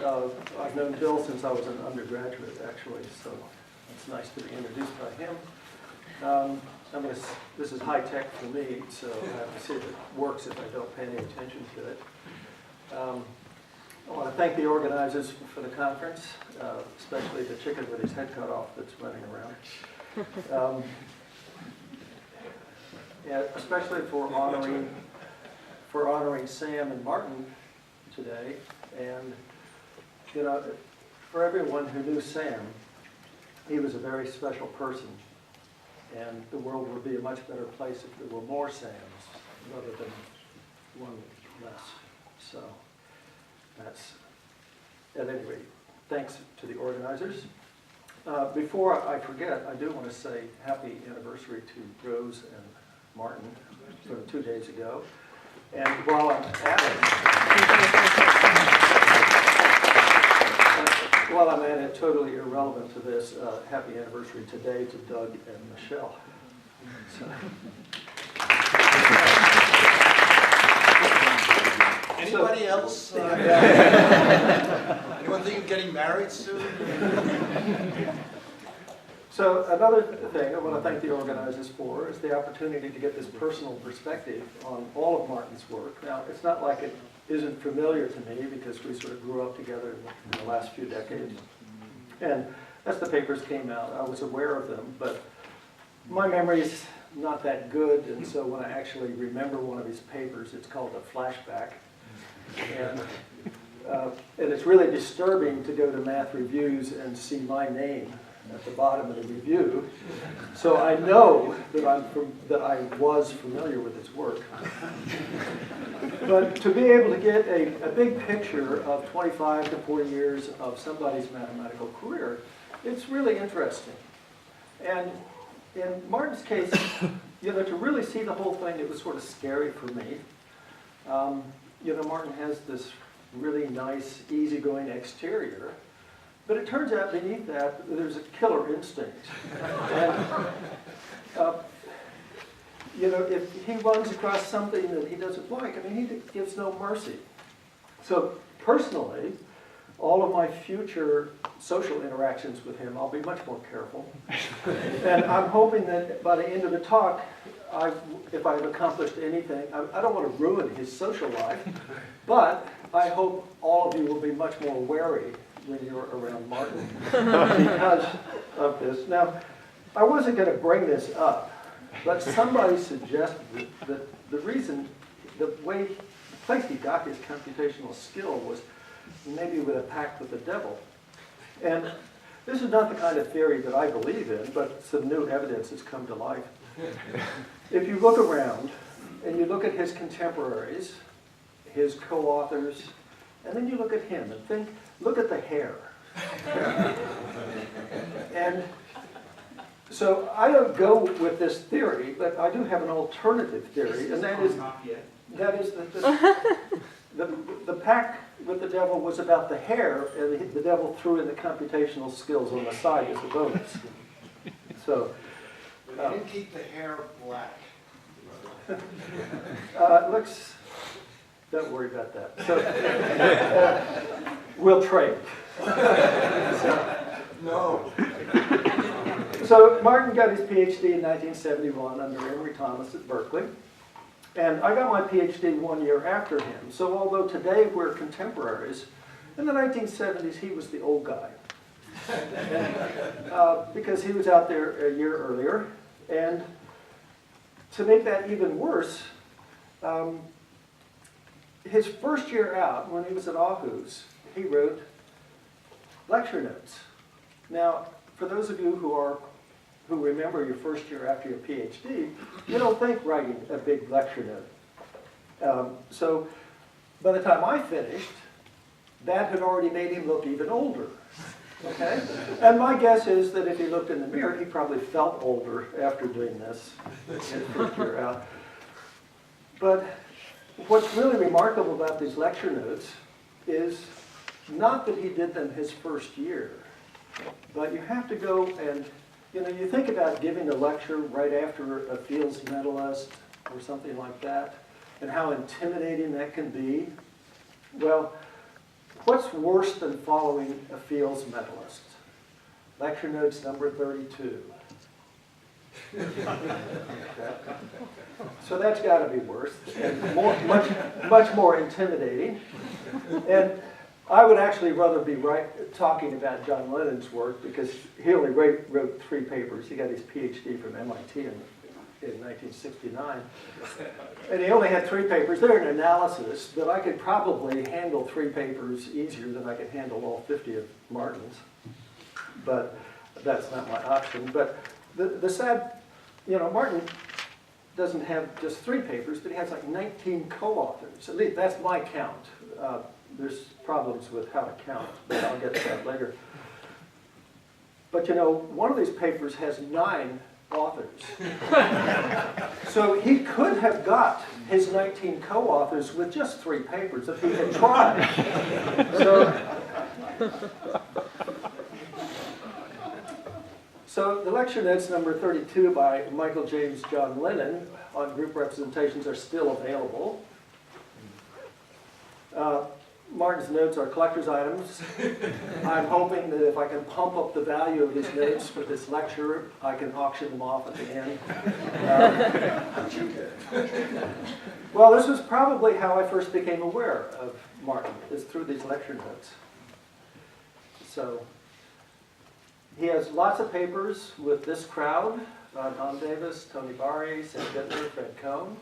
I've known Bill since I was an undergraduate, actually, so it's nice to be introduced by him. This is high tech for me, so I have to see if it works if I don't pay any attention to it. I want to thank the organizers for the conference, especially the chicken with his head cut off that's running around. And especially for honoring Sam and Martin today. And you know, for everyone who knew Sam, he was a very special person. And the world would be a much better place if there were more Sams rather than one less. So that's, at any rate, thanks to the organizers. Before I forget, I do want to say happy anniversary to Rose and Martin from 2 days ago. And while I'm at it, totally irrelevant to this, happy anniversary today to Doug and Michelle. So. Anybody else? Anyone think of getting married soon? So another thing I want to thank the organizers for is the opportunity to get this personal perspective on all of Martin's work. Now, it's not like it isn't familiar to me because we sort of grew up together in the last few decades. And as the papers came out, I was aware of them, but my memory's not that good, and so when I actually remember one of his papers, it's called a flashback. And it's really disturbing to go to math reviews and see my name at the bottom of the review. So I know that I was familiar with his work. But to be able to get a big picture of 25 to 40 years of somebody's mathematical career, it's really interesting. And in Martin's case, you know, to really see the whole thing, it was sort of scary for me. You know, Martin has this really nice, easygoing exterior, but it turns out beneath that, there's a killer instinct. And, you know, if he runs across something that he doesn't like, I mean, he gives no mercy. So personally, all of my future social interactions with him, I'll be much more careful. And I'm hoping that by the end of the talk, if I've accomplished anything, I don't want to ruin his social life, but I hope all of you will be much more wary when you're around Martin because of this. Now, I wasn't going to bring this up, but somebody suggested that the place he got his computational skill was maybe with a pact with the devil. And this is not the kind of theory that I believe in, but some new evidence has come to light. If you look around and you look at his contemporaries, his co-authors, and then you look at him and look at the hair. And so I don't go with this theory, but I do have an alternative theory, and that is the pact with the devil was about the hair, and the devil threw in the computational skills on the side as a bonus. So, they didn't keep the hair black. Don't worry about that. So, we'll trade. No. So Martin got his PhD in 1971 under Emory Thomas at Berkeley. And I got my PhD 1 year after him. So although today we're contemporaries, in the 1970s he was the old guy. And, because he was out there a year earlier. And to make that even worse, his first year out, when he was at Aarhus, he wrote lecture notes. Now, for those of you who remember your first year after your PhD, you don't think writing a big lecture note. So by the time I finished, that had already made him look even older. Okay? And my guess is that if he looked in the mirror, he probably felt older after doing this his first year out. But what's really remarkable about these lecture notes is not that he did them his first year, but you have to go and, you know, you think about giving a lecture right after a Fields medalist or something like that, and how intimidating that can be. Well, what's worse than following a Fields medalist? Lecture notes number 32. Okay. So that's got to be worse, and much more intimidating. And I would actually rather be talking about John Lennon's work, because he only wrote 3 papers. He got his PhD from MIT in 1969. And he only had 3 papers. They're an analysis, but I could probably handle 3 papers easier than I could handle all 50 of Martin's. But that's not my option. But the sad, Martin doesn't have just 3 papers, but he has like 19 co-authors. At least that's my count. There's problems with how to count, but I'll get to that later. But one of these papers has 9 authors. So he could have got his 19 co-authors with just 3 papers if he had tried. So the lecture notes number 32 by Michael James John Lennon on group representations are still available. Martin's notes are collector's items. I'm hoping that if I can pump up the value of his notes for this lecture, I can auction them off at the end. Well, this was probably how I first became aware of Martin, is through these lecture notes. So he has lots of papers with this crowd, Don Davis, Tony Bari, Sam Gitler, Fred Cohn.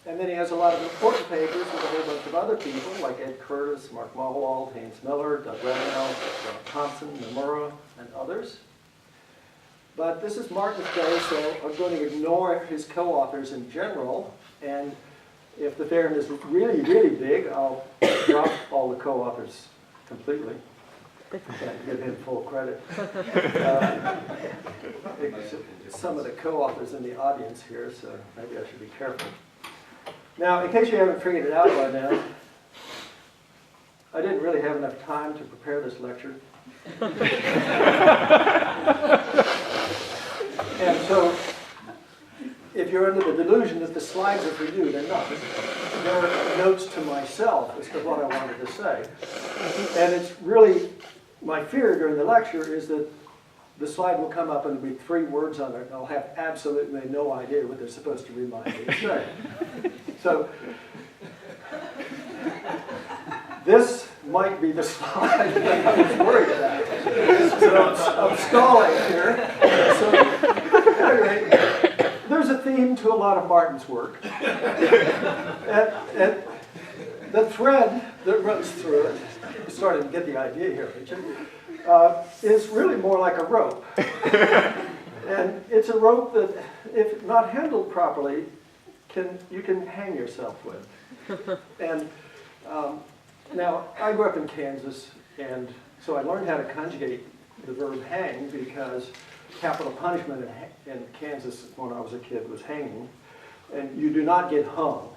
And then he has a lot of important papers with a whole bunch of other people, like Ed Curtis, Mark Mahowald, Haynes Miller, Doug Reynolds, John Thompson, Nomura, and others. But this is Martin's day, so I'm going to ignore his co-authors in general. And if the theorem is really, really big, I'll drop all the co-authors completely. Can't give him full credit. Some of the co-authors in the audience here, so maybe I should be careful. Now, in case you haven't figured it out by now, I didn't really have enough time to prepare this lecture. And so, if you're under the delusion that the slides are for you, they're not. They're notes to myself as to what I wanted to say. And it's really, my fear during the lecture is that the slide will come up and there'll be 3 words on it, and I'll have absolutely no idea what they're supposed to remind me to say. So, this might be the slide that I was worried about. So I'm stalling here. So, anyway, there's a theme to a lot of Martin's work. And the thread that runs through it, you're starting to get the idea here, Richard, is really more like a rope. And it's a rope that, if not handled properly, you can hang yourself with. And now, I grew up in Kansas, and so I learned how to conjugate the verb hang because capital punishment in Kansas when I was a kid was hanging. And you do not get hung.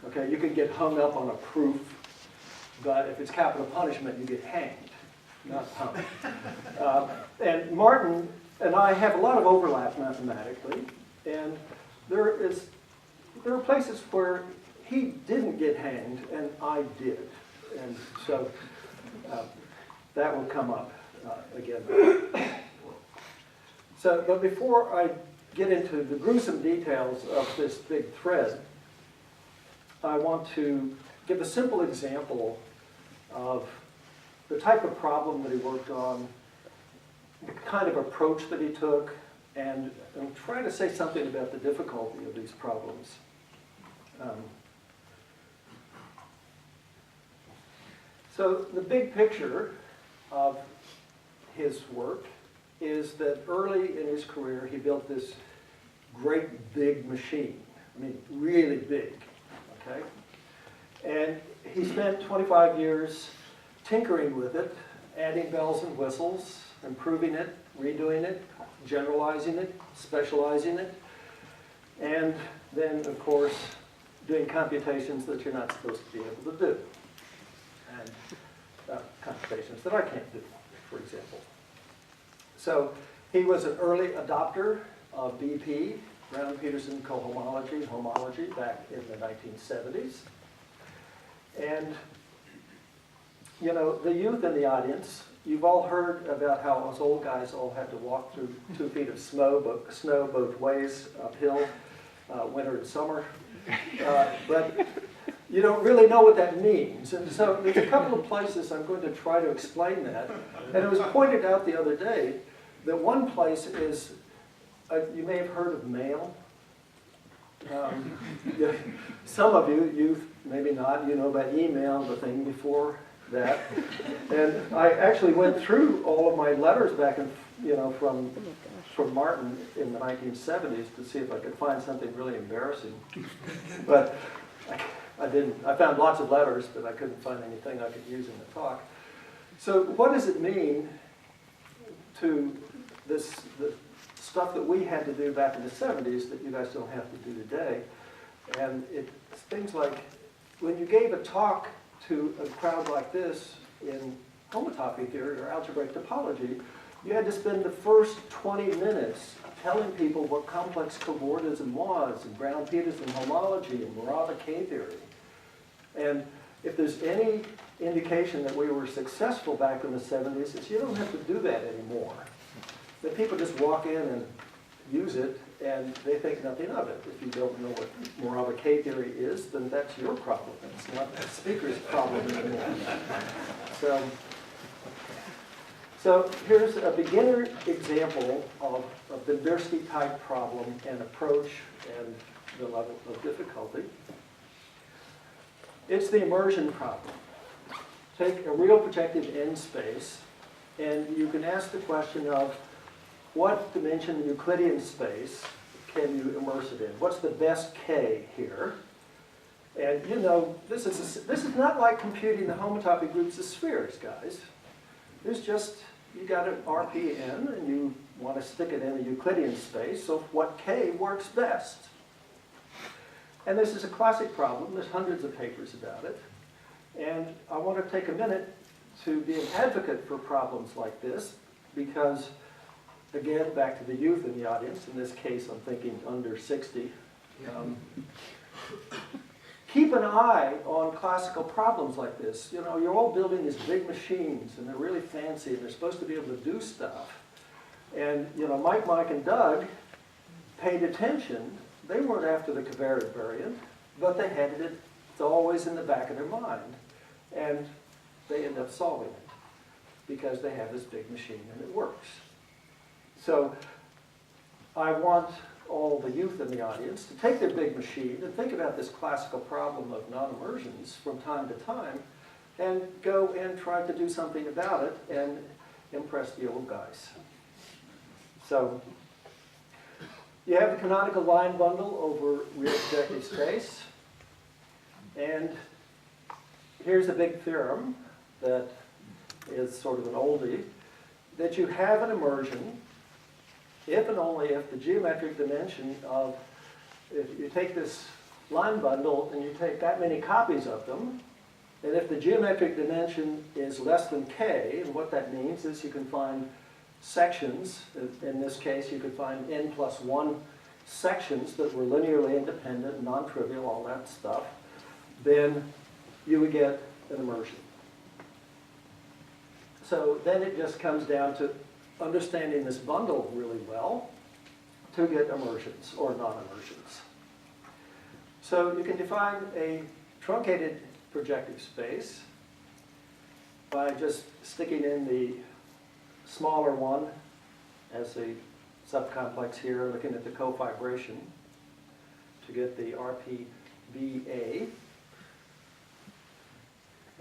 Okay, you can get hung up on a proof, but if it's capital punishment, you get hanged, not hung. And Martin and I have a lot of overlap mathematically, and there are places where he didn't get hanged and I did. And so that will come up again. So, but before I get into the gruesome details of this big thread, I want to give a simple example of the type of problem that he worked on, the kind of approach that he took, and I'm trying to say something about the difficulty of these problems. So the big picture of his work is that early in his career he built this great big machine. I mean, really big, okay? And he spent 25 years tinkering with it, adding bells and whistles, improving it, redoing it, generalizing it, specializing it, and then, of course, doing computations that you're not supposed to be able to do. And computations that I can't do, for example. So he was an early adopter of BP, Brown-Peterson cohomology, homology, back in the 1970s. And you know, the youth in the audience, you've all heard about how us old guys all had to walk through 2 feet of snow both ways, uphill, winter and summer. But you don't really know what that means. And so there's a couple of places I'm going to try to explain that. And it was pointed out the other day that one place is, you may have heard of mail. Some of you, youth, maybe not, you know about email, the thing before that. And I actually went through all of my letters back in, you know, from Martin in the 1970s to see if I could find something really embarrassing. But I didn't. I found lots of letters, but I couldn't find anything I could use in the talk. So what does it mean to the stuff that we had to do back in the 70s that you guys don't have to do today? And it's things like when you gave a talk to a crowd like this in homotopy theory or algebraic topology, you had to spend the first 20 minutes telling people what complex cobordism was, and Brown-Peterson homology, and Morava K-theory. And if there's any indication that we were successful back in the 70s, it's you don't have to do that anymore. That people just walk in and use it, and they think nothing of it. If you don't know what Morava K-theory is, then that's your problem. It's not the speaker's problem anymore. So here's a beginner example of a Bendersky type problem and approach and the level of difficulty. It's the immersion problem. Take a real projective n space, and you can ask the question of what dimension in Euclidean space can you immerse it in? What's the best k here? And you know, this is not like computing the homotopy groups of spheres, guys. There's just, you got an RPN and you want to stick it in a Euclidean space, so what k works best? And this is a classic problem. There's hundreds of papers about it. And I want to take a minute to be an advocate for problems like this because, again, back to the youth in the audience, in this case I'm thinking under 60, keep an eye on classical problems like this. You know, you're all building these big machines and they're really fancy and they're supposed to be able to do stuff. And, you know, Mike, and Doug paid attention. They weren't after the covariant variant, but they had it always in the back of their mind. And they end up solving it because they have this big machine and it works. So I want all the youth in the audience to take their big machine and think about this classical problem of non-immersions from time to time and go and try to do something about it and impress the old guys. So you have the canonical line bundle over real projective space. And here's a big theorem that is sort of an oldie, that you have an immersion if and only if the geometric dimension of, if you take this line bundle and you take that many copies of them, and if the geometric dimension is less than k, and what that means is you can find sections, in this case you could find n+1 sections that were linearly independent, non-trivial, all that stuff, then you would get an immersion. So then it just comes down to understanding this bundle really well to get immersions or non-immersions. So you can define a truncated projective space by just sticking in the smaller one as a subcomplex here, looking at the cofibration to get the RPBA.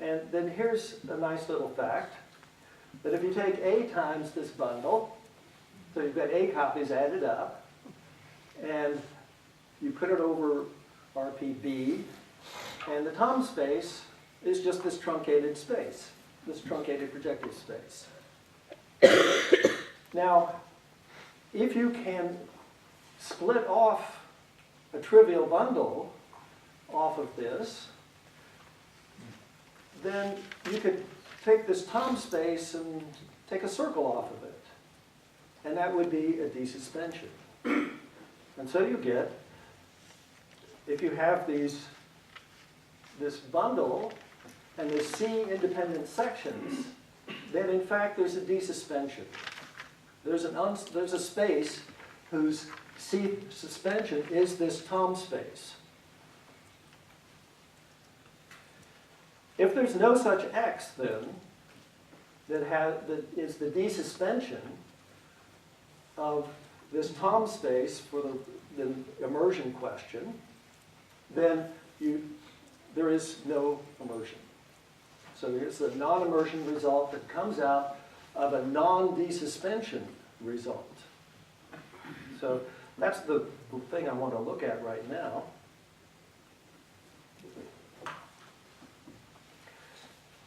And then here's a nice little fact, that if you take A times this bundle, so you've got A copies added up, and you put it over RPB, and the Tom space is just this truncated space, this truncated projective space. Now, if you can split off a trivial bundle off of this, then you could take this Tom space and take a circle off of it. And that would be a desuspension. And so you get, if you have this bundle and there's C independent sections, then in fact there's a desuspension. There's a space whose C suspension is this Tom space. If there's no such X then, that is the desuspension of this Tom space for the immersion question, then there is no immersion. So here's a non-immersion result that comes out of a non-desuspension result. So that's the thing I want to look at right now.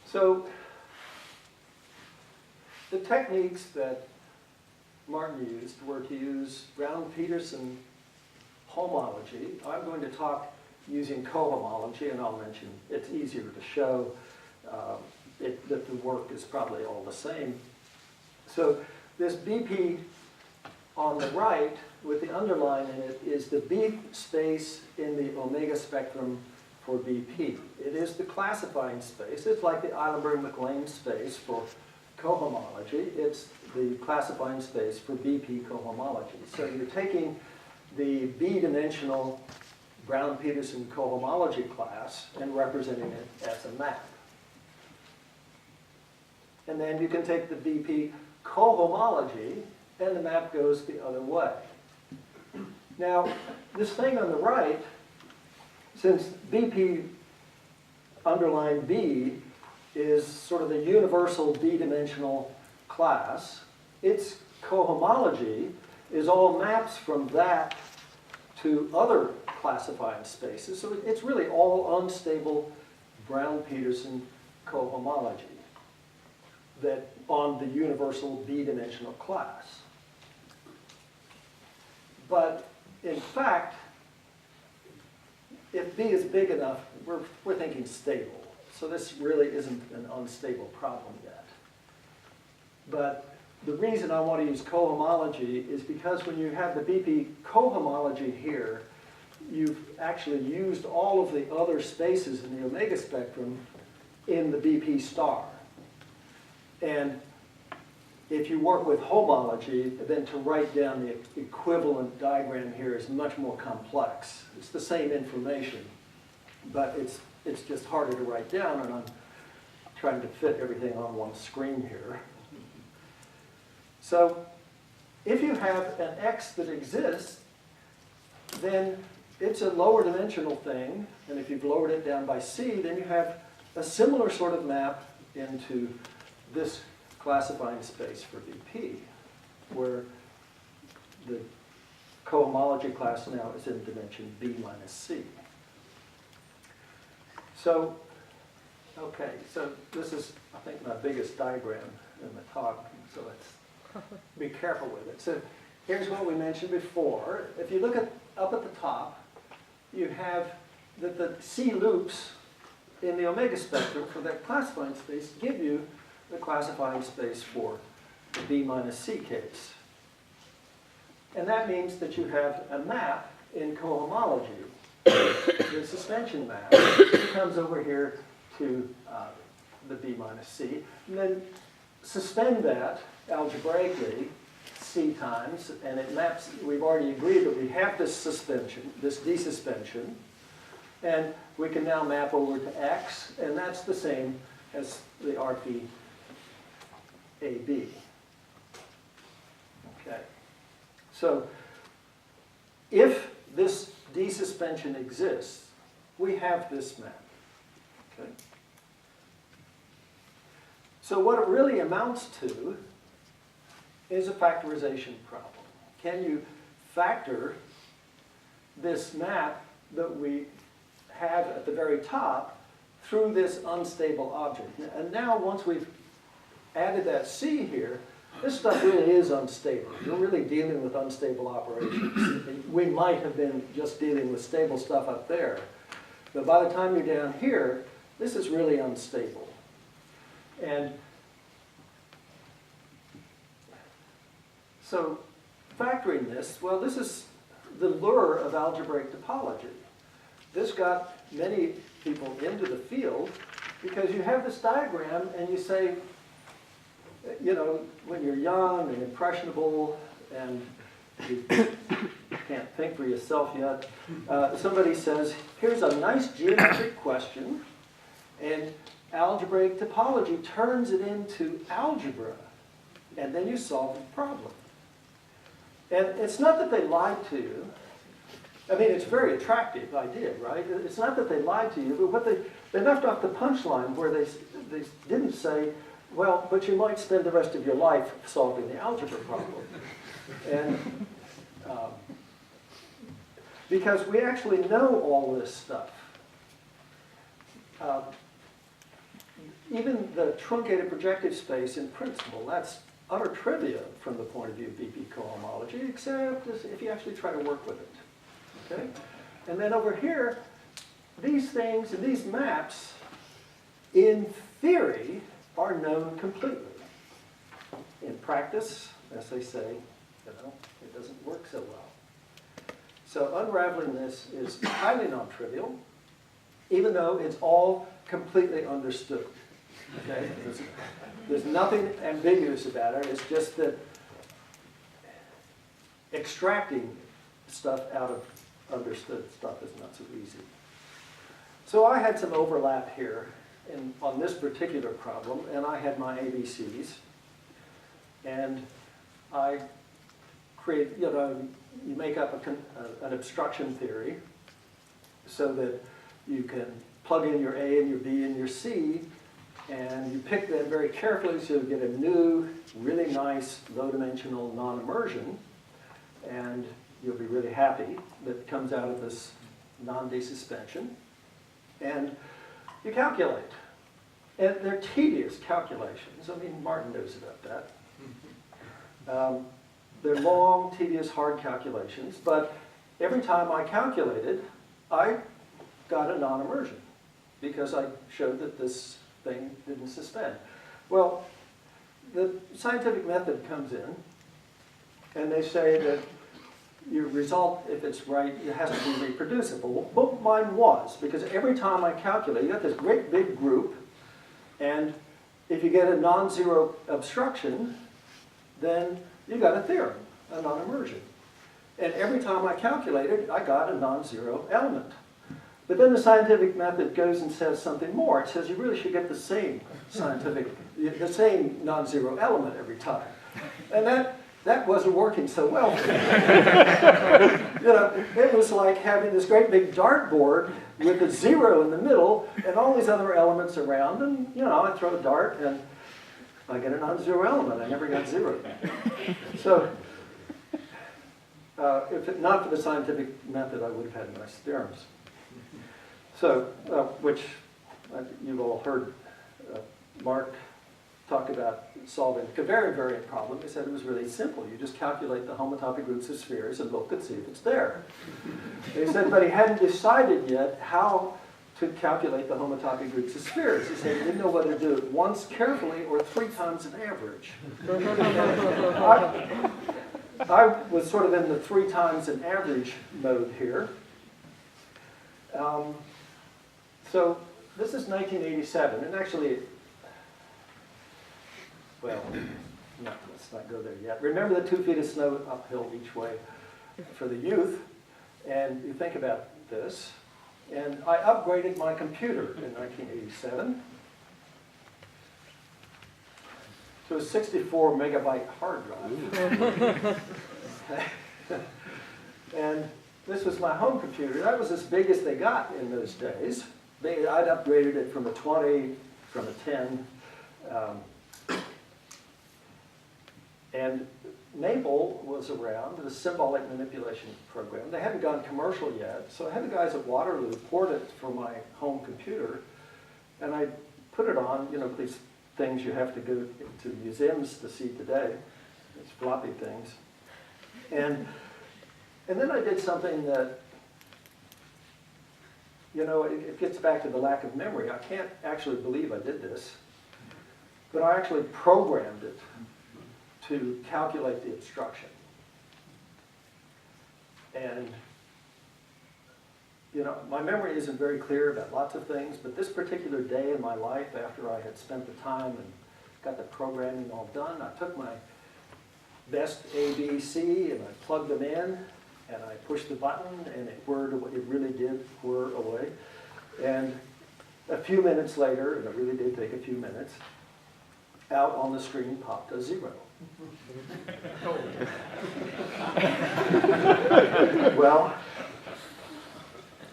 So the techniques that Martin used were to use Brown-Peterson homology. I'm going to talk using cohomology, and I'll mention it's easier to show that the work is probably all the same. So this BP on the right with the underline in it is the B space in the omega spectrum for BP. It is the classifying space. It's like the Eilenberg-MacLane space for cohomology. It's the classifying space for BP cohomology. So you're taking the B-dimensional Brown-Peterson cohomology class and representing it as a map. And then you can take the BP cohomology and the map goes the other way. Now, this thing on the right, since BP underline B is sort of the universal B-dimensional class, its cohomology is all maps from that to other classifying spaces. So it's really all unstable Brown-Peterson cohomology that on the universal B-dimensional class. But in fact, if B is big enough, we're thinking stable. So this really isn't an unstable problem yet. But the reason I want to use cohomology is because when you have the BP cohomology here, you've actually used all of the other spaces in the omega spectrum in the BP star. And if you work with homology, then to write down the equivalent diagram here is much more complex. It's the same information, but it's just harder to write down, and I'm trying to fit everything on one screen here. So if you have an X that exists, then it's a lower dimensional thing, and if you've lowered it down by C, then you have a similar sort of map into this classifying space for BP, where the cohomology class now is in dimension B minus C. So, okay, so this is, I think, my biggest diagram in the talk, so let's be careful with it. So here's what we mentioned before. If you look up at the top, you have that the C loops in the omega spectrum for that classifying space give you the classifying space for the B minus C case. And that means that you have a map in cohomology, the suspension map, that comes over here to the B minus C, and then suspend that algebraically C times, and it maps, we've already agreed that we have this suspension, this desuspension, and we can now map over to X, and that's the same as the RP AB. Okay. So if this desuspension exists, we have this map. Okay. So what it really amounts to is a factorization problem. Can you factor this map that we have at the very top through this unstable object? And now once we've added that C here, this stuff really is unstable. You're really dealing with unstable operations. We might have been just dealing with stable stuff up there. But by the time you're down here, this is really unstable. And so factoring this, well, this is the lure of algebraic topology. This got many people into the field Because you have this diagram and you say, you know, when you're young and impressionable and you can't think for yourself yet, somebody says, here's a nice geometric question, and algebraic topology turns it into algebra, and then you solve the problem. And it's not that they lied to you. I mean, it's a very attractive idea, right? It's not that they lied to you, but what they left off the punchline where they didn't say, well, but you might spend the rest of your life solving the algebra problem. And because we actually know all this stuff. Even the truncated projective space in principle, that's utter trivia from the point of view of BP cohomology, except if you actually try to work with it. Okay? And then over here, these things and these maps, in theory, are known completely. In practice, as they say, you know, it doesn't work so well. So unraveling this is highly non-trivial, even though it's all completely understood. Okay? There's nothing ambiguous about it. It's just that extracting stuff out of understood stuff is not so easy. So I had some overlap here on this particular problem, and I had my ABCs, and I create, you know, you make up an obstruction theory so that you can plug in your A and your B and your C, and you pick them very carefully so you get a new, really nice, low-dimensional non-immersion, and you'll be really happy that comes out of this non-desuspension. And you calculate. And they're tedious calculations. I mean, Martin knows about that. They're long, tedious, hard calculations, but every time I calculated, I got a non-immersion because I showed that this thing didn't suspend. Well, the scientific method comes in, and they say that your result, if it's right, it has to be reproducible. Well, mine was, because every time I calculate, you got this great big group, and if you get a non-zero obstruction, then you got a theorem, a non-immersion. And every time I calculated, I got a non-zero element. But then the scientific method goes and says something more. It says you really should get the same the same non-zero element every time. And that wasn't working so well. You know, it was like having this great big dartboard with a zero in the middle and all these other elements around, and you know, I throw a dart and I get a non-zero element. I never got zero. So, if not for the scientific method, I would have had nice theorems. So, which you've all heard Mark talk about solving the covariant problem. He said it was really simple. You just calculate the homotopy groups of spheres and look and see if it's there. He said, but he hadn't decided yet how to calculate the homotopy groups of spheres. He said he didn't know whether to do it once carefully or 3 times an average. I was sort of in the 3 times an average mode here. So this is 1987, and actually, well, no, let's not go there yet. Remember the 2 feet of snow uphill each way for the youth, and you think about this. And I upgraded my computer in 1987 to a 64 megabyte hard drive. And this was my home computer. That was as big as they got in those days. I'd upgraded it from a 20, from a 10. And Maple was around, the symbolic manipulation program. They hadn't gone commercial yet, so I had the guys at Waterloo port it for my home computer, and I put it on, you know, these things you have to go to museums to see today. It's floppy things. And then I did something that, you know, it gets back to the lack of memory. I can't actually believe I did this, but I actually programmed it to calculate the obstruction. And you know, my memory isn't very clear about lots of things, but this particular day in my life, after I had spent the time and got the programming all done, I took my best A, B, C, and I plugged them in, and I pushed the button, and it whirred away. It really did whir away. And a few minutes later, and it really did take a few minutes, out on the screen popped a 0. Well,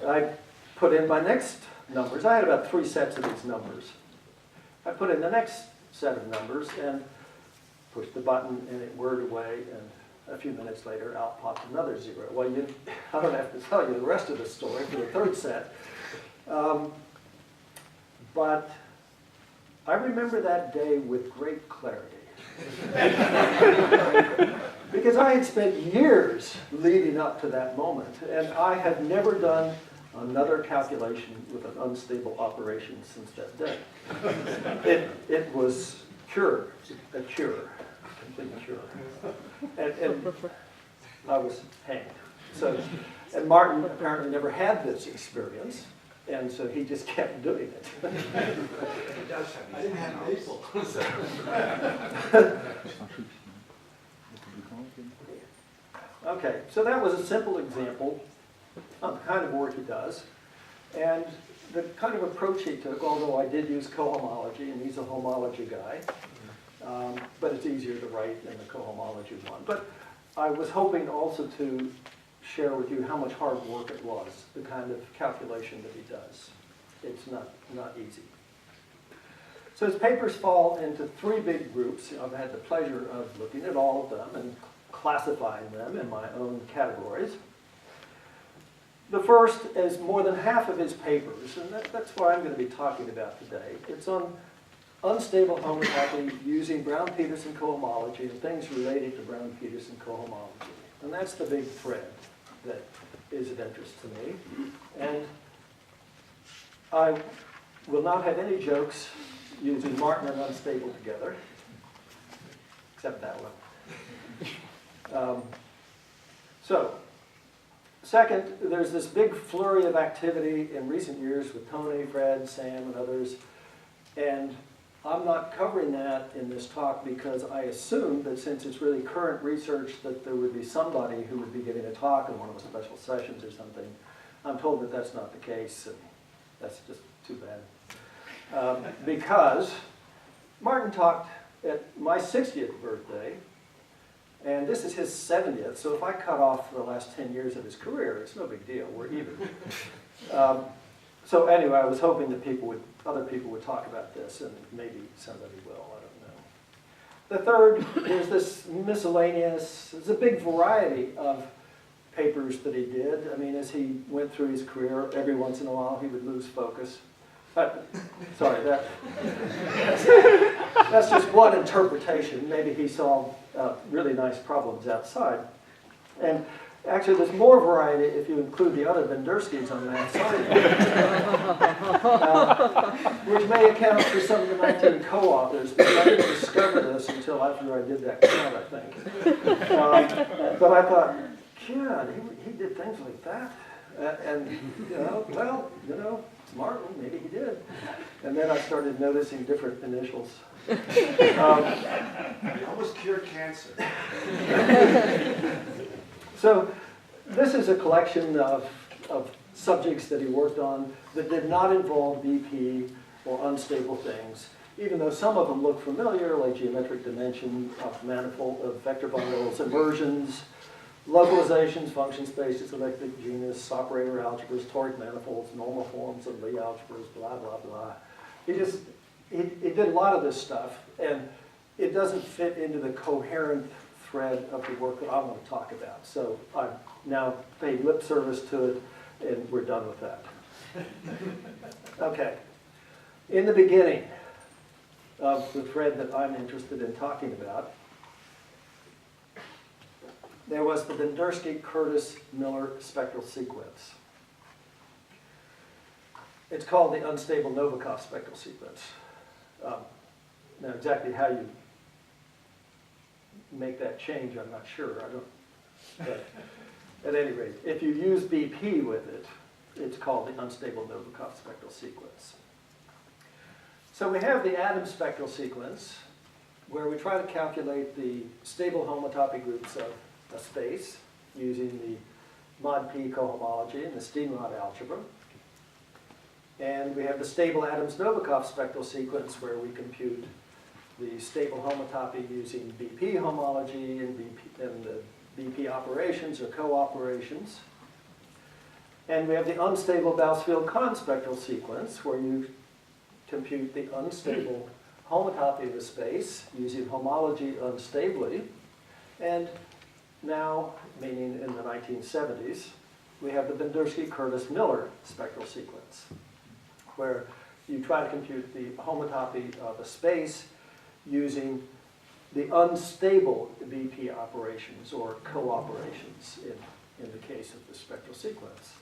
I put in my next numbers. I had about 3 sets of these numbers. I put in the next set of numbers and pushed the button, and it whirred away, and a few minutes later, out popped another 0. Well, I don't have to tell you the rest of the story for the third set. But I remember that day with great clarity. Because I had spent years leading up to that moment, and I had never done another calculation with an unstable operation since that day. It was a cure, complete cure. And I was hanged. So, and Martin apparently never had this experience, and so he just kept doing it. I didn't have people. Okay, so that was a simple example of the kind of work he does, and the kind of approach he took, although I did use cohomology, and he's a homology guy, but it's easier to write than the cohomology one. But I was hoping also to share with you how much hard work it was, the kind of calculation that he does. It's not easy. So his papers fall into 3 big groups. I've had the pleasure of looking at all of them and classifying them in my own categories. The first is more than half of his papers, and that's what I'm going to be talking about today. It's on unstable homotopy using Brown-Peterson cohomology and things related to Brown-Peterson cohomology. And that's the big thread that is of interest to me. And I will not have any jokes using Martin and unstable together, except that one. So, second, there's this big flurry of activity in recent years with Tony, Fred, Sam, and others, and I'm not covering that in this talk because I assume that since it's really current research that there would be somebody who would be giving a talk in one of the special sessions or something. I'm told that that's not the case, and that's just too bad. Because Martin talked at my 60th birthday, and this is his 70th, so if I cut off the last 10 years of his career, it's no big deal, we're even. So anyway, I was hoping that other people would talk about this, and maybe somebody will, I don't know. The third is this miscellaneous, there's a big variety of papers that he did. I mean, as he went through his career, every once in a while he would lose focus. Sorry, that's just one interpretation. Maybe he saw really nice problems outside. And actually, there's more variety if you include the other Benderskys on that side, which may account for some of the 19 co-authors, because I didn't discover this until after I did that count, I think. But I thought, God, he did things like that. And, Martin, maybe he did. And then I started noticing different initials. He almost cured cancer. So this is a collection of subjects that he worked on that did not involve BP or unstable things, even though some of them look familiar, like geometric dimension of manifold of vector bundles, immersions, localizations, function spaces, elliptic genus, operator algebras, toric manifolds, normal forms of Lie algebras, blah, blah, blah. He did a lot of this stuff, and it doesn't fit into the coherent thread of the work that I want to talk about. So I've now paid lip service to it, and we're done with that. Okay. In the beginning of the thread that I'm interested in talking about, there was the Bendersky-Curtis-Miller spectral sequence. It's called the unstable Novikov spectral sequence. Now, exactly how you make that change, I'm not sure. But at any rate, if you use BP with it, it's called the unstable Novikov spectral sequence. So we have the atom spectral sequence, where we try to calculate the stable homotopy groups of a space using the mod P cohomology and the Steenrod algebra. And we have the stable atoms Novikov spectral sequence, where we compute the stable homotopy using BP homology and the BP operations or co-operations. And we have the unstable Bausfield-Kahn spectral sequence, where you compute the unstable homotopy of a space using homology unstably. And now, meaning in the 1970s, we have the Bendersky-Curtis-Miller spectral sequence, where you try to compute the homotopy of a space using the unstable BP operations or co-operations in the case of the spectral sequence.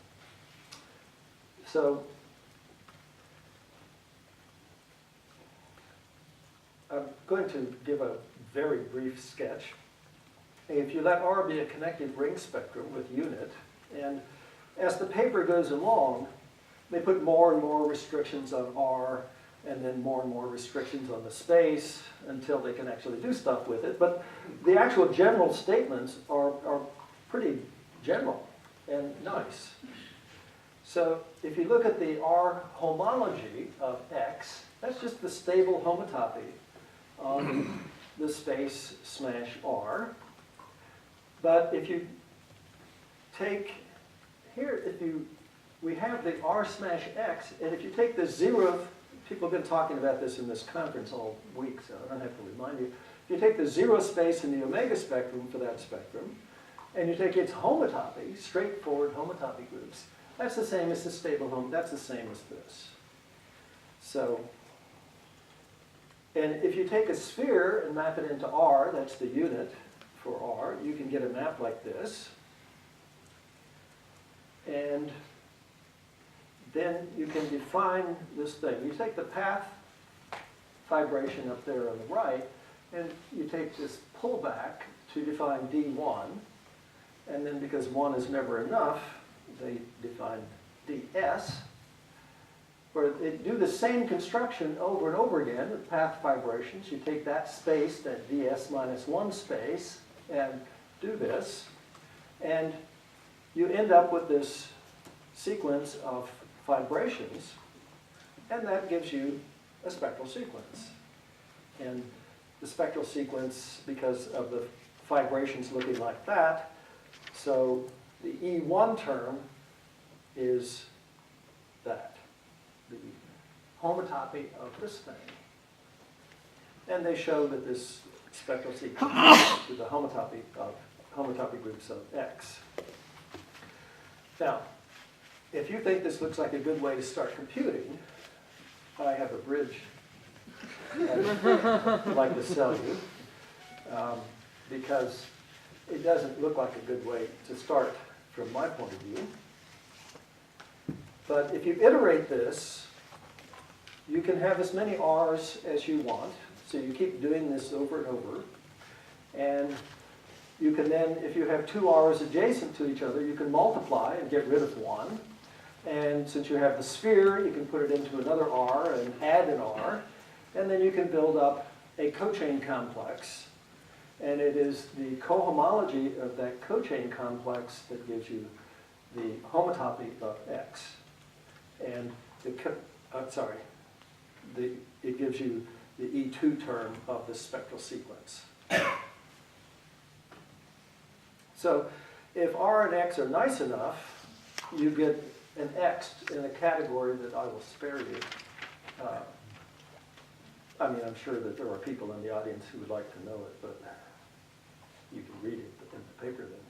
So I'm going to give a very brief sketch. If you let R be a connected ring spectrum with unit, and as the paper goes along, they put more and more restrictions on R, and then more and more restrictions on the space until they can actually do stuff with it. But the actual general statements are pretty general and nice. So if you look at the R homology of X, that's just the stable homotopy on the space smash R. But if you take here, we have the R smash X, and if you take the 0th, people have been talking about this in this conference all week, so I don't have to remind you. If you take the 0 space in the omega spectrum for that spectrum, and you take its homotopy, straightforward homotopy groups, that's the same as the stable home, that's the same as this. So, and if you take a sphere and map it into R, that's the unit for R, you can get a map like this. And then you can define this thing. You take the path vibration up there on the right, and you take this pullback to define D1. And then because 1 is never enough, they define DS, where they do the same construction over and over again with path vibrations. You take that space, that DS minus 1 space, and do this. And you end up with this sequence of vibrations, and that gives you a spectral sequence. And the spectral sequence, because of the vibrations looking like that, so the E1 term is that, the homotopy of this thing. And they show that this spectral sequence is the homotopy groups of X. Now, if you think this looks like a good way to start computing, I have a bridge I'd like to sell you, because it doesn't look like a good way to start from my point of view. But if you iterate this, you can have as many R's as you want. So you keep doing this over and over. And you can then, if you have 2 R's adjacent to each other, you can multiply and get rid of 1. And since you have the sphere, you can put it into another R and add an R. And then you can build up a cochain complex. And it is the cohomology of that cochain complex that gives you the homotopy of X. And it gives you the E2 term of the spectral sequence. So if R and X are nice enough, you get an X in a category that I will spare you. I mean, I'm sure that there are people in the audience who would like to know it, but you can read it in the paper then.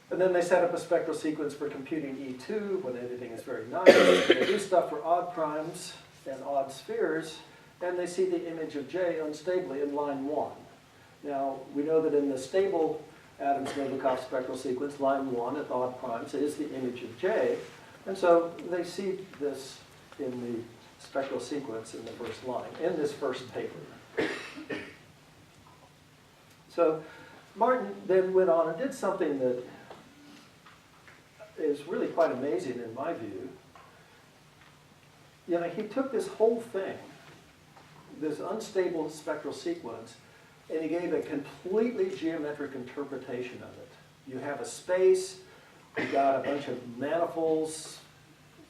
And then they set up a spectral sequence for computing E2 when everything is very nice. They do stuff for odd primes and odd spheres, and they see the image of J unstably in line 1. Now, we know that in the stable atoms Novikov spectral sequence, line 1 at odd primes is the image of J, and so they see this in the spectral sequence in the first line, in this first paper. So Martin then went on and did something that is really quite amazing in my view. You know, he took this whole thing, this unstable spectral sequence, and he gave a completely geometric interpretation of it. You have a space, you've got a bunch of manifolds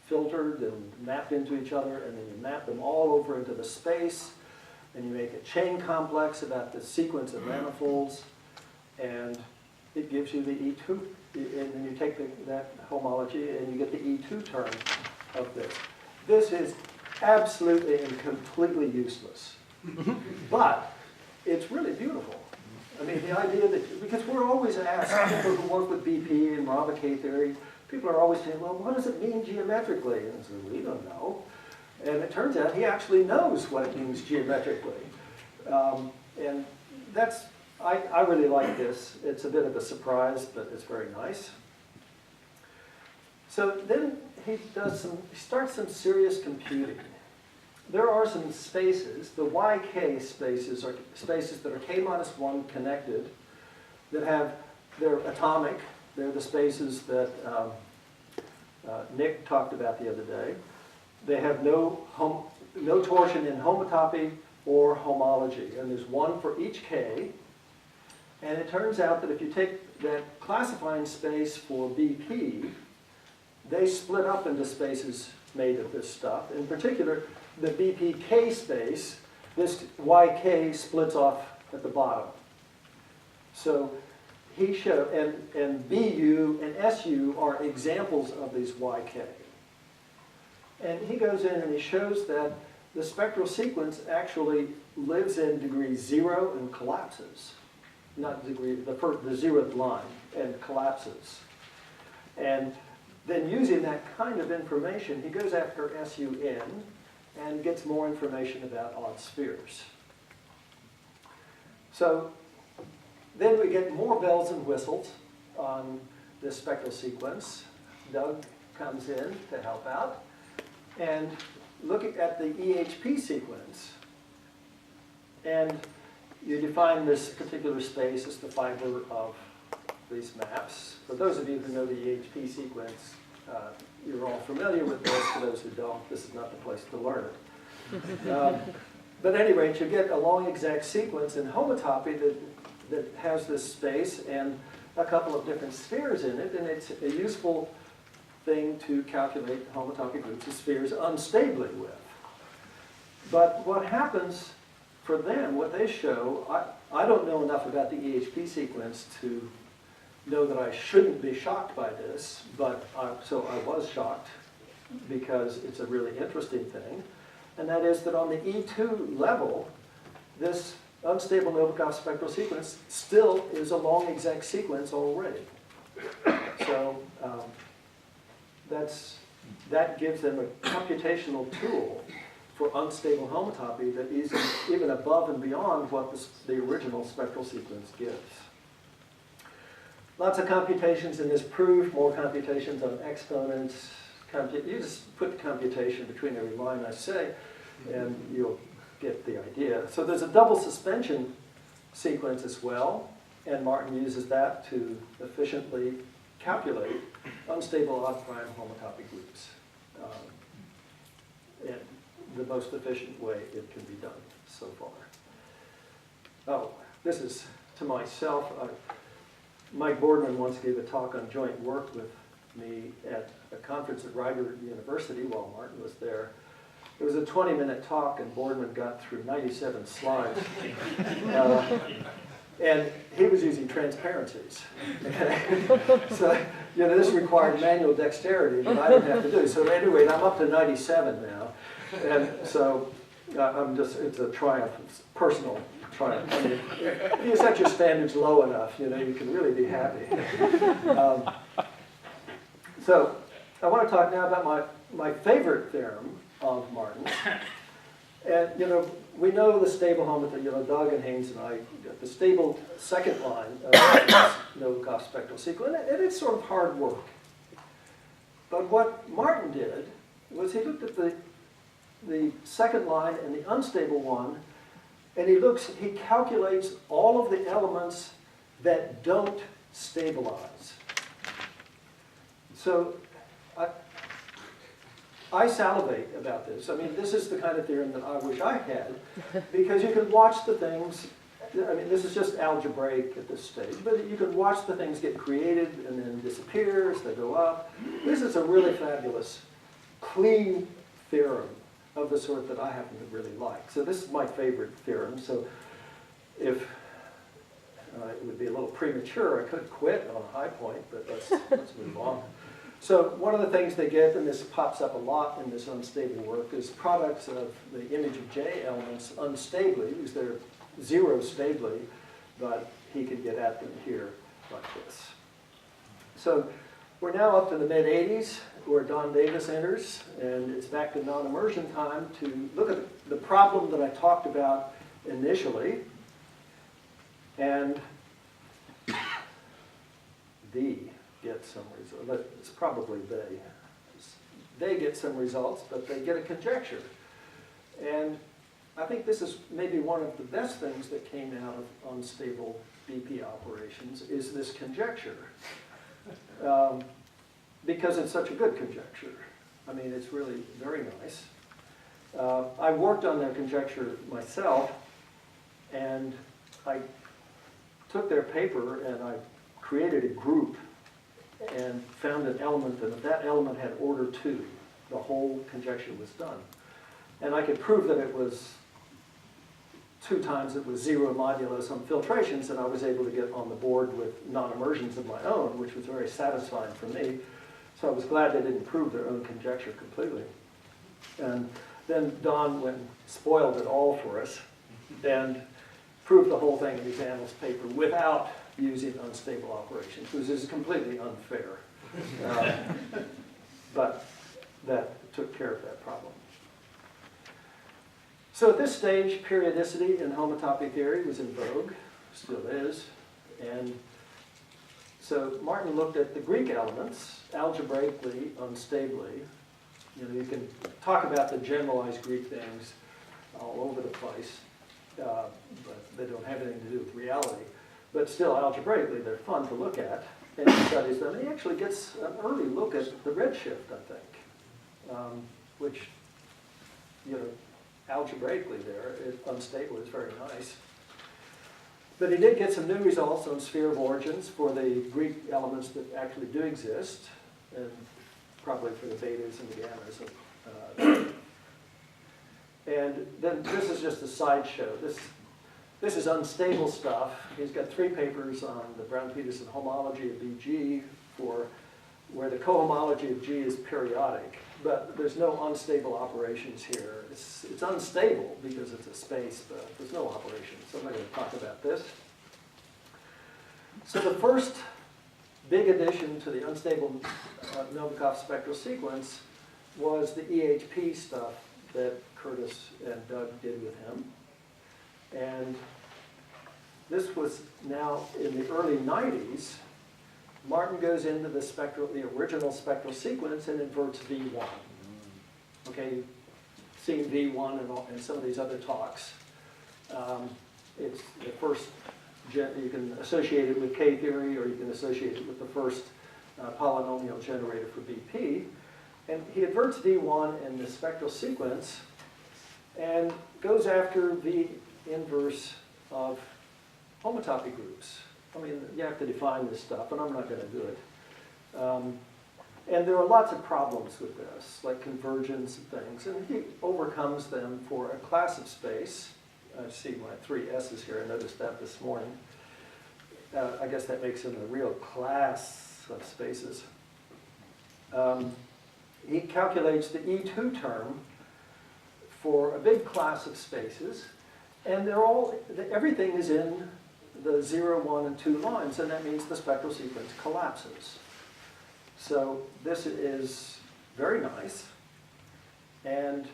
filtered and mapped into each other, and then you map them all over into the space, and you make a chain complex about the sequence of manifolds, and it gives you the E2, and then you take that homology and you get the E2 term of this. This is absolutely and completely useless, but it's really beautiful. I mean, the idea that, because we're always asked, people who work with BP and Rabe K-theory, people are always saying, well, what does it mean geometrically? And I said, we don't know. And it turns out he actually knows what it means geometrically. And that's, I really like this. It's a bit of a surprise, but it's very nice. So then he starts some serious computing. There are some spaces, the YK spaces are spaces that are K-1 connected, that they're atomic. They're the spaces that Nick talked about the other day. They have no torsion in homotopy or homology, and there's one for each K. And it turns out that if you take that classifying space for BP, they split up into spaces made of this stuff. In particular, the BPK space, this YK splits off at the bottom. So he showed, and BU and SU are examples of these YK. And he goes in and he shows that the spectral sequence actually lives in degree 0 and collapses. Not degree, the 0th line, and collapses. And then using that kind of information, he goes after SUN and gets more information about odd spheres. So then we get more bells and whistles on this spectral sequence. Doug comes in to help out. And looking at the EHP sequence, and you define this particular space as the fiber of these maps. For those of you who know the EHP sequence, you're all familiar with this. For those who don't, this is not the place to learn it. But at any rate, you get a long exact sequence in homotopy that has this space and a couple of different spheres in it, and it's a useful thing to calculate homotopy groups of spheres unstably with. But what happens for them, what they show, I don't know enough about the EHP sequence to know that I shouldn't be shocked by this, but so I was shocked because it's a really interesting thing, and that is that on the E2 level, this unstable Novikov spectral sequence still is a long exact sequence already. So that gives them a computational tool for unstable homotopy that is even above and beyond what the original spectral sequence gives. Lots of computations in this proof, more computations on exponents. You just put the computation between every line I say, and you'll get the idea. So there's a double suspension sequence as well, and Martin uses that to efficiently calculate unstable odd prime homotopy groups. And the most efficient way it can be done so far. Oh, this is to myself. Mike Boardman once gave a talk on joint work with me at a conference at Rider University while Martin was there. It was a 20-minute talk, and Boardman got through 97 slides. And he was using transparencies. So, you know, this required manual dexterity that I didn't have to do. So anyway, I'm up to 97 now. And so it's a triumph, it's a personal triumph. I mean, if you set your standards low enough, you know, you can really be happy. So I want to talk now about my favorite theorem of Martin's. And, you know, we know the stable homotopy, you know, Doug and Haynes and I, the stable second line of Novikov spectral sequence, and it's sort of hard work. But what Martin did was he looked at the second line and the unstable one, and he calculates all of the elements that don't stabilize. So I salivate about this. I mean, this is the kind of theorem that I wish I had, because you can watch the things. I mean, this is just algebraic at this stage, but you can watch the things get created and then disappear as they go up. This is a really fabulous, clean theorem of the sort that I happen to really like. So this is my favorite theorem. So if it would be a little premature, I could quit on a high point, but let's move on. So one of the things they get, and this pops up a lot in this unstable work, is products of the image of J elements unstably, because they're zero stably, but he could get at them here like this. So we're now up to the mid-80s, where Don Davis enters, and it's back to non-immersion time to look at the problem that I talked about initially, and get some results. It's probably they. They get some results, but they get a conjecture. And I think this is maybe one of the best things that came out of unstable BP operations is this conjecture. Because it's such a good conjecture. I mean, it's really very nice. I worked on their conjecture myself, and I took their paper and I created a group and found an element, and if that element had order 2, the whole conjecture was done. And I could prove that it was 2 times it was 0 modulus on filtrations, and I was able to get on the board with non-immersions of my own, which was very satisfying for me. So I was glad they didn't prove their own conjecture completely. And then Don went and spoiled it all for us and proved the whole thing in his annals paper without using unstable operations, which is completely unfair. But that took care of that problem. So at this stage, periodicity in homotopy theory was in vogue, still is. And so Martin looked at the Greek elements, algebraically, unstably. You know, you can talk about the generalized Greek things all over the place, but they don't have anything to do with reality. But still, algebraically, they're fun to look at, and he studies them. And he actually gets an early look at the redshift, I think, which, you know, algebraically there, unstable is very nice. But he did get some new results on sphere of origins for the Greek elements that actually do exist, and probably for the betas and the gammas. And then this is just a sideshow. This is unstable stuff. He's got 3 papers on the Brown-Peterson homology of VG for where the cohomology of G is periodic, but there's no unstable operations here. It's unstable because it's a space, but there's no operations. So I'm not going to talk about this. So the first big addition to the unstable Novikov spectral sequence was the EHP stuff that Curtis and Doug did with him. And this was now in the early 90s. Martin goes into the original spectral sequence and inverts V1. Okay, you've seen V1 and some of these other talks. It's the first, you can associate it with K-theory, or you can associate it with the first polynomial generator for BP. And he inverts V1 in the spectral sequence and goes after the inverse of homotopy groups. I mean, you have to define this stuff, and I'm not going to do it. And there are lots of problems with this, like convergence and things, and he overcomes them for a class of space. I see my 3 S's here. I noticed that this morning. I guess that makes him a real class of spaces. He calculates the E2 term for a big class of spaces, and everything is in the 0, 1, and 2 lines, and that means the spectral sequence collapses. So this is very nice, and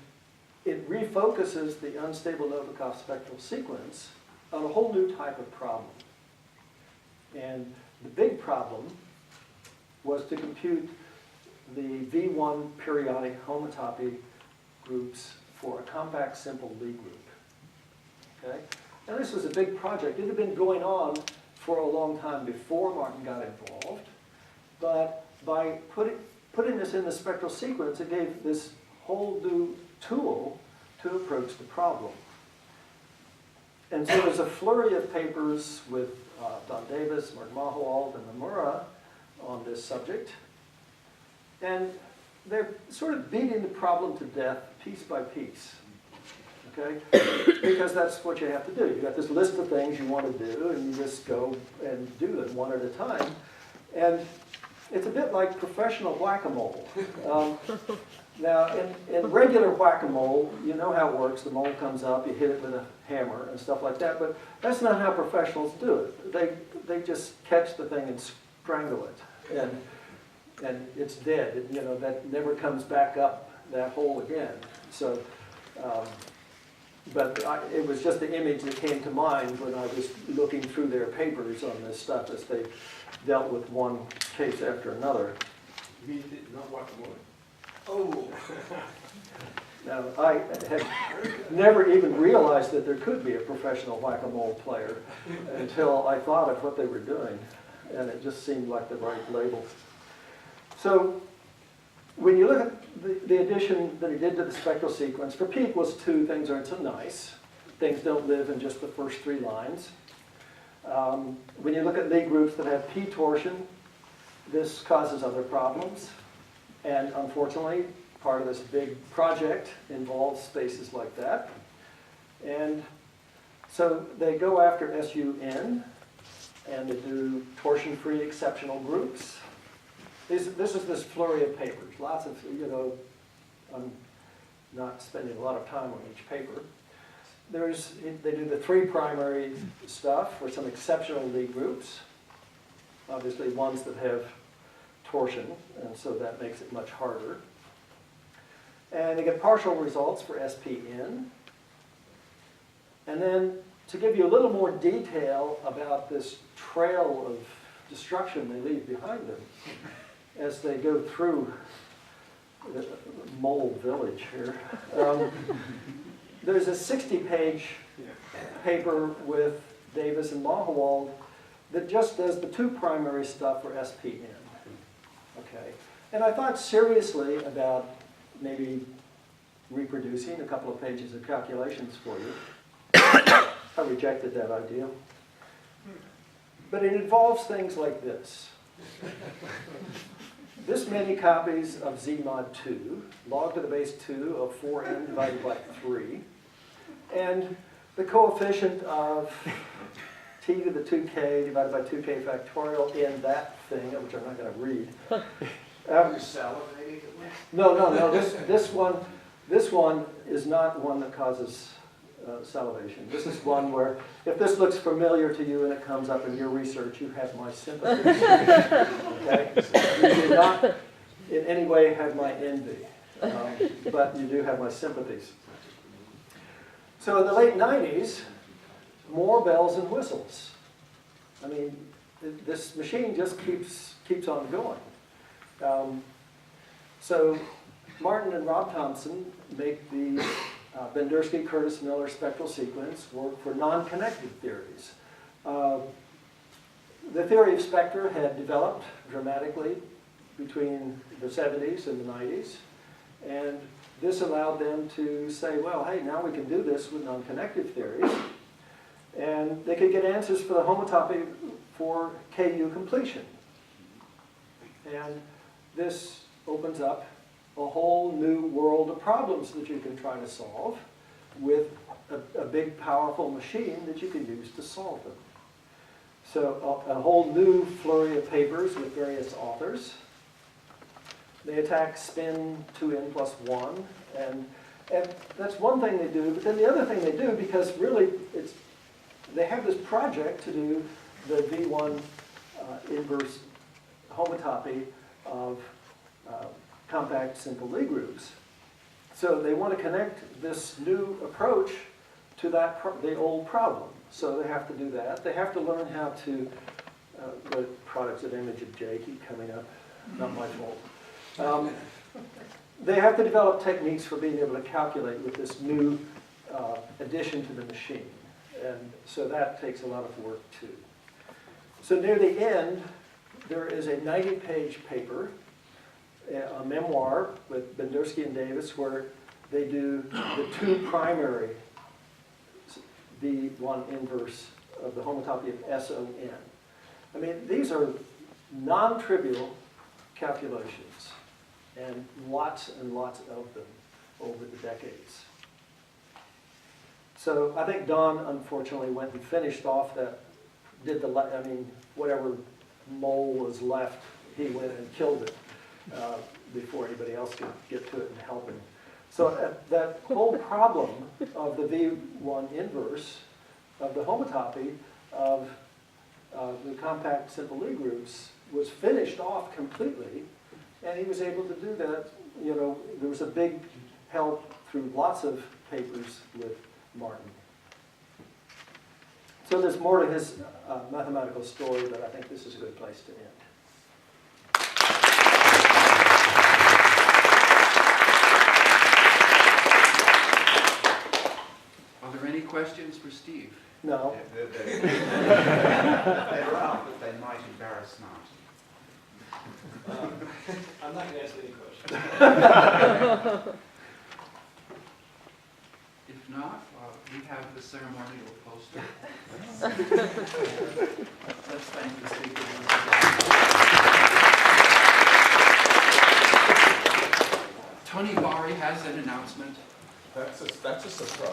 it refocuses the unstable Novikov spectral sequence on a whole new type of problem. And the big problem was to compute the V1 periodic homotopy groups for a compact simple Lie group. Okay? And this was a big project. It had been going on for a long time before Martin got involved, but by putting this in the spectral sequence, it gave this whole new tool to approach the problem. And so there's a flurry of papers with Don Davis, Martin Mahowald, and Nomura on this subject. And they're sort of beating the problem to death piece by piece. Okay? Because that's what you have to do. You've got this list of things you want to do, and you just go and do them one at a time. And it's a bit like professional whack-a-mole. Now, in regular whack-a-mole, you know how it works. The mole comes up, you hit it with a hammer and stuff like that. But that's not how professionals do it. They just catch the thing and strangle it. And it's dead. You know, that never comes back up that hole again. So, it was just the image that came to mind when I was looking through their papers on this stuff as they dealt with one case after another. You mean not whack-a-mole? Oh! Now, I had never even realized that there could be a professional whack-a-mole player until I thought of what they were doing, and it just seemed like the right label. So, when you look at the addition that he did to the spectral sequence, for peak was 2 things aren't so nice. Things don't live in just the first 3 lines. When you look at Lie groups that have p torsion, this causes other problems. And unfortunately, part of this big project involves spaces like that. And so they go after SUN, and they do torsion-free exceptional groups. This is this flurry of papers. Lots of, you know, I'm not spending a lot of time on each paper. They do the 3 primary stuff for some exceptional Lie groups. Obviously ones that have torsion, and so that makes it much harder. And they get partial results for SPN. And then to give you a little more detail about this trail of destruction they leave behind them as they go through the mole village here. There's a 60-page paper with Davis and Mahowald that just does the 2 primary stuff for SPN. Okay, and I thought seriously about maybe reproducing a couple of pages of calculations for you. I rejected that idea. But it involves things like this. This many copies of Z mod 2, log to the base 2 of 4n divided by 3, and the coefficient of t to the 2k divided by 2k factorial in that thing, which I'm not going to read. You're salivating at least? No. This one is not one that causes salivation. This is one where, if this looks familiar to you and it comes up in your research, you have my sympathy. Okay? You do not in any way have my envy, but you do have my sympathies. So in the late 90s, more bells and whistles. I mean, this machine just keeps on going. So Martin and Rob Thompson make the Bendersky-Curtis-Miller spectral sequence work for non-connected theories. The theory of spectra had developed dramatically between the 70s and the 90s, and this allowed them to say, well, hey, now we can do this with non-connected theories, and they could get answers for the homotopy for KU completion. And this opens up a whole new world of problems that you can try to solve with a big, powerful machine that you can use to solve them. So a whole new flurry of papers with various authors. They attack spin 2n plus 1, and that's one thing they do, but then the other thing they do, because really they have this project to do the V1 inverse homotopy of compact simple Lie groups. So they want to connect this new approach to the old problem. So they have to do that. They have to learn how to, the products of image of J keep coming up, not my fault. They have to develop techniques for being able to calculate with this new addition to the machine. And so that takes a lot of work too. So near the end, there is a 90-page paper, a memoir with Bendersky and Davis, where they do the two primary V1 inverse of the homotopy of SON. I mean, these are non-trivial calculations, and lots of them over the decades. So I think Don, unfortunately, went and finished off that, whatever mole was left, he went and killed it before anybody else could get to it and help him. So that whole problem of the V1 inverse of the homotopy of the compact simple Lie groups was finished off completely, and he was able to do that. You know, there was a big help through lots of papers with Martin. So there's more to his mathematical story, but I think this is a good place to end. Are there any questions for Steve? No. They're out, but they might embarrass Martin. I'm not going to ask any questions. If not, we have the ceremonial poster. Let's thank the speaker. Tony Bari has an announcement. That's a surprise.